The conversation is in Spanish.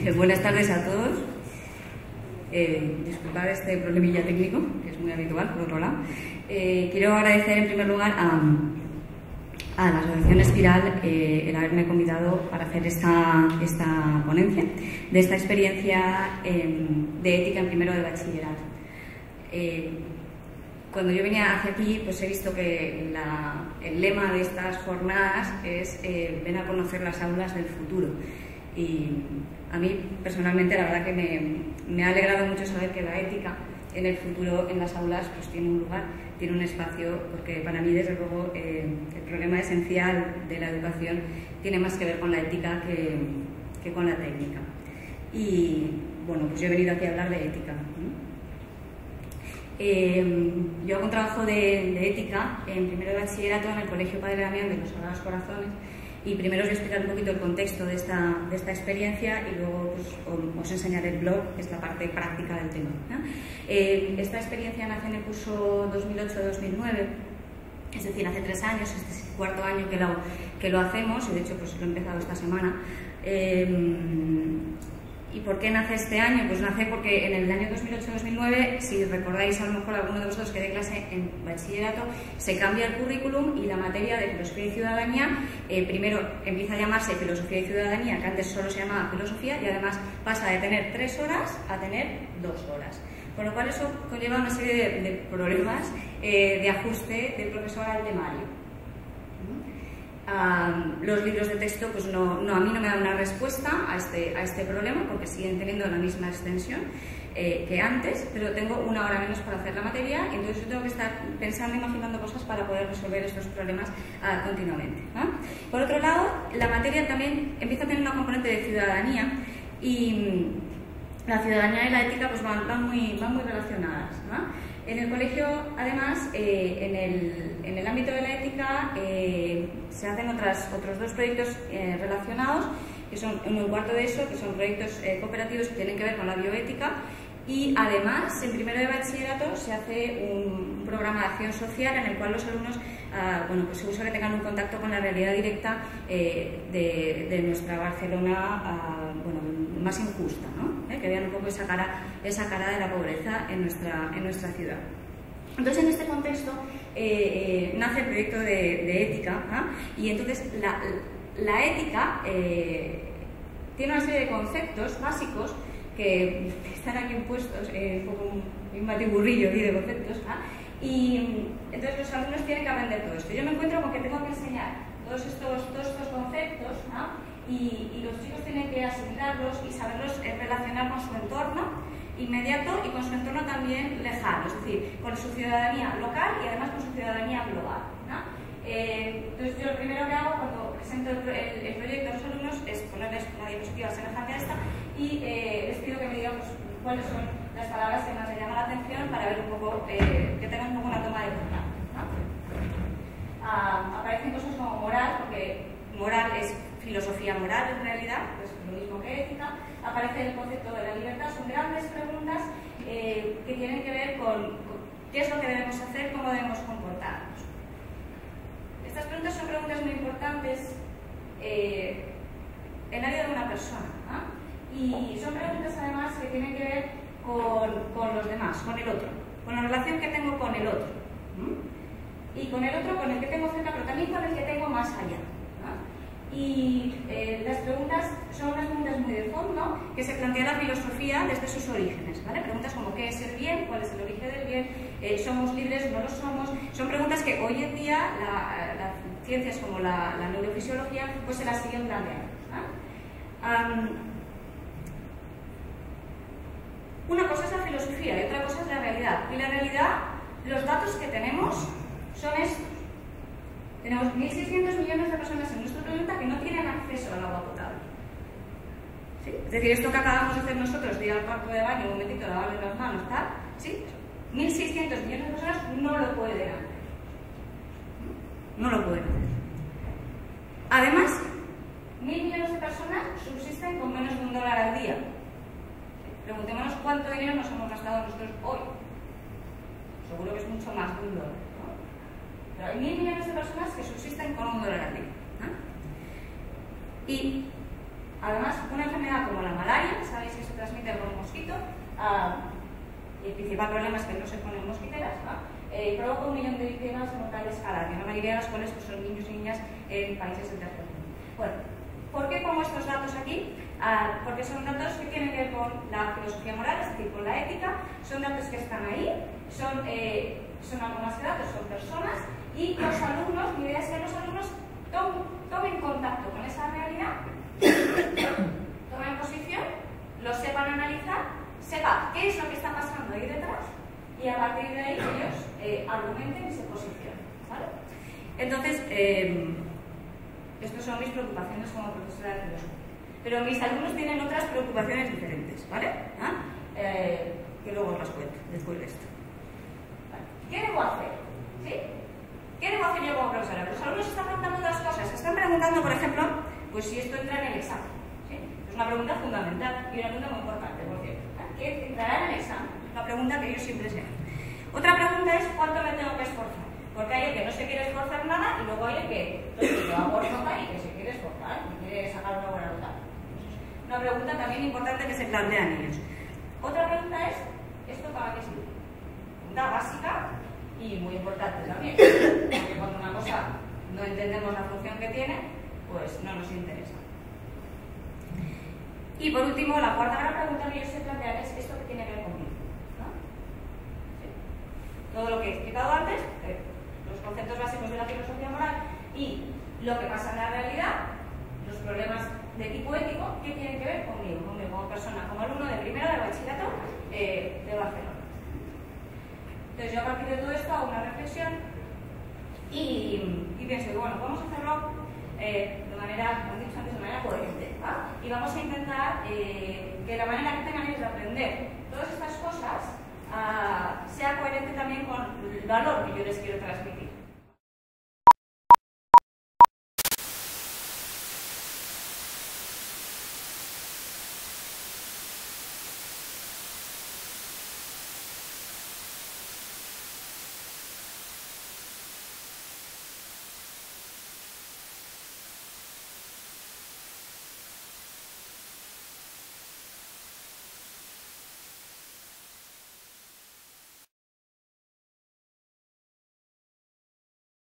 Buenas tardes a todos. Disculpad este problemilla técnico, que es muy habitual, por otro lado. Quiero agradecer en primer lugar a la Asociación Espiral el haberme convidado para hacer esta ponencia de esta experiencia de ética en primero de bachillerato. Cuando yo venía hacia aquí, pues he visto que el lema de estas jornadas es ven a conocer las aulas del futuro. Y a mí, personalmente, la verdad que me ha alegrado mucho saber que la ética en el futuro, en las aulas, pues tiene un lugar, tiene un espacio, porque para mí, desde luego, el problema esencial de la educación tiene más que ver con la ética que con la técnica. Y, bueno, pues yo he venido aquí a hablar de ética, ¿no? Yo hago un trabajo de ética en primero de bachillerato en el Colegio Padre Damián de los Sagrados Corazones. Y primero os voy a explicar un poquito el contexto de esta experiencia y luego pues, os enseñaré el blog, que es la parte práctica del tema, ¿no? Esta experiencia nace en el curso 2008-2009, es decir, hace 3 años, este es el cuarto año que lo hacemos, y de hecho pues, lo he empezado esta semana. ¿Y por qué nace este año? Pues nace porque en el año 2008-2009, si recordáis a lo mejor alguno de vosotros que dé clase en bachillerato, se cambia el currículum y la materia de filosofía y ciudadanía primero empieza a llamarse filosofía y ciudadanía, que antes solo se llamaba filosofía, y además pasa de tener 3 horas a tener 2 horas. Con lo cual eso conlleva una serie de problemas de ajuste del profesor al temario. Los libros de texto, pues a mí no me dan una respuesta a este problema, porque siguen teniendo la misma extensión que antes, pero tengo 1 hora menos para hacer la materia, y entonces yo tengo que estar pensando, imaginando cosas para poder resolver estos problemas continuamente, ¿no? Por otro lado, la materia también empieza a tener una componente de ciudadanía, y la ciudadanía y la ética pues van muy relacionadas, ¿no? En el colegio, además, en el ámbito de la ética se hacen otros 2 proyectos relacionados, que son un cuarto de eso, que son proyectos cooperativos que tienen que ver con la bioética, y además, en primero de bachillerato se hace un programa de acción social en el cual los alumnos bueno, pues se busca que tengan un contacto con la realidad directa de nuestra Barcelona bueno, más injusta, ¿no? Que vean un poco esa cara de la pobreza en nuestra ciudad. Entonces, en este contexto nace el proyecto de ética, ¿no? Y entonces la ética tiene una serie de conceptos básicos que están aquí puestos, un poco un batiburrillo de conceptos, y entonces los alumnos tienen que aprender todo esto. Yo me encuentro con que tengo que enseñar todos estos conceptos, y los chicos tienen que asimilarlos y saberlos relacionar con su entorno inmediato y con su entorno también lejano, es decir, con su ciudadanía local y además con su ciudadanía global, ¿no? Entonces yo lo primero que hago cuando presento el proyecto a los alumnos es ponerles una diapositiva semejante a esta y les pido que me digan pues, cuáles son las palabras que más les llaman la atención para ver un poco, que tengan un poco una toma de contacto, ¿no? Aparecen cosas como moral, porque moral es filosofía moral en realidad, es lo mismo que ética. Aparece el concepto de la libertad, son grandes preguntas que tienen que ver con qué es lo que debemos hacer, cómo debemos comportarnos. Estas preguntas son preguntas muy importantes en la vida de una persona, ¿no? Y son preguntas además que tienen que ver con los demás, con el otro, con la relación que tengo con el otro, y con el otro con el que tengo cerca, pero también con el que tengo más allá, ¿no? Y las preguntas son unas preguntas muy de fondo que se plantea la filosofía desde sus orígenes, ¿vale? Preguntas como ¿qué es el bien? ¿Cuál es el origen del bien? ¿Somos libres? ¿No lo somos? Son preguntas que hoy en día las ciencias como la neurofisiología pues se las siguen planteando, ¿no? Una cosa es la filosofía y otra cosa es la realidad. Y la realidad, los datos que tenemos son estos. Tenemos 1.600 millones de personas en nuestro planeta que no tienen acceso al agua potable. ¿Sí? Es decir, esto que acabamos de hacer nosotros, de ir al cuarto de baño, un momentito, lavarle las manos, tal, ¿sí? 1.600 millones de personas no lo pueden hacer. No lo pueden hacer. Además, 1.000 millones de personas subsisten con menos de $1 al día. Preguntémonos cuánto dinero nos hemos gastado nosotros hoy. Seguro que es mucho más de $1, ¿no? Pero hay 1.000 millones de personas que subsisten con $1 al día, ¿no? Y Además, una enfermedad como la malaria, sabéis que se transmite por un mosquito, el principal problema es que no se ponen mosquiteras, provoca 1 millón de víctimas mortales cada año, la mayoría de las cuales pues, son niños y niñas en países del tercer mundo. Bueno, ¿por qué pongo estos datos aquí? Porque son datos que tienen que ver con la filosofía moral, es decir, con la ética, son datos que están ahí, son algo más que datos, son personas, y los alumnos, mi idea es que los alumnos tomen contacto con esa realidad, tomen posición, lo sepan analizar, sepan qué es lo que está pasando ahí detrás, y a partir de ahí ellos argumenten y se posicionen, ¿vale? Entonces, estas son mis preocupaciones como profesora de filosofía. Pero mis alumnos tienen otras preocupaciones diferentes, ¿vale? Que luego os las cuento después de esto. Vale. ¿Qué debo hacer? ¿Sí? ¿Qué debo hacer yo como profesora? Los alumnos están preguntando otras cosas. Se están preguntando, por ejemplo, pues si esto entra en el examen. ¿Sí? Es una pregunta fundamental y una pregunta muy importante, por cierto. ¿Qué entrará en el examen? Es una pregunta que ellos siempre se hacen. Otra pregunta es ¿cuánto me tengo que esforzar? Porque hay el que no se quiere esforzar nada y luego hay el que lo va por nota y que se quiere esforzar y quiere sacar una buena nota. Una pregunta también importante que se plantean ellos. Otra pregunta es ¿esto para qué sirve? Pregunta básica y muy importante también, porque cuando una cosa no entendemos la función que tiene, pues no nos interesa. Y por último, la cuarta gran pregunta que ellos se plantean es ¿esto qué tiene que ver conmigo? ¿No? ¿Sí? Todo lo que he explicado antes, los conceptos básicos de la filosofía moral y lo que pasa en la realidad, los problemas de tipo ético, ¿qué tienen que ver conmigo como persona, como alumno de primero de bachillerato de Barcelona? Entonces yo a partir de todo esto hago una reflexión y pienso que bueno, vamos a hacerlo de manera, como he dicho antes, de manera coherente, ¿va? Y vamos a intentar que la manera que tengan ellos de aprender todas estas cosas sea coherente también con el valor que yo les quiero transmitir.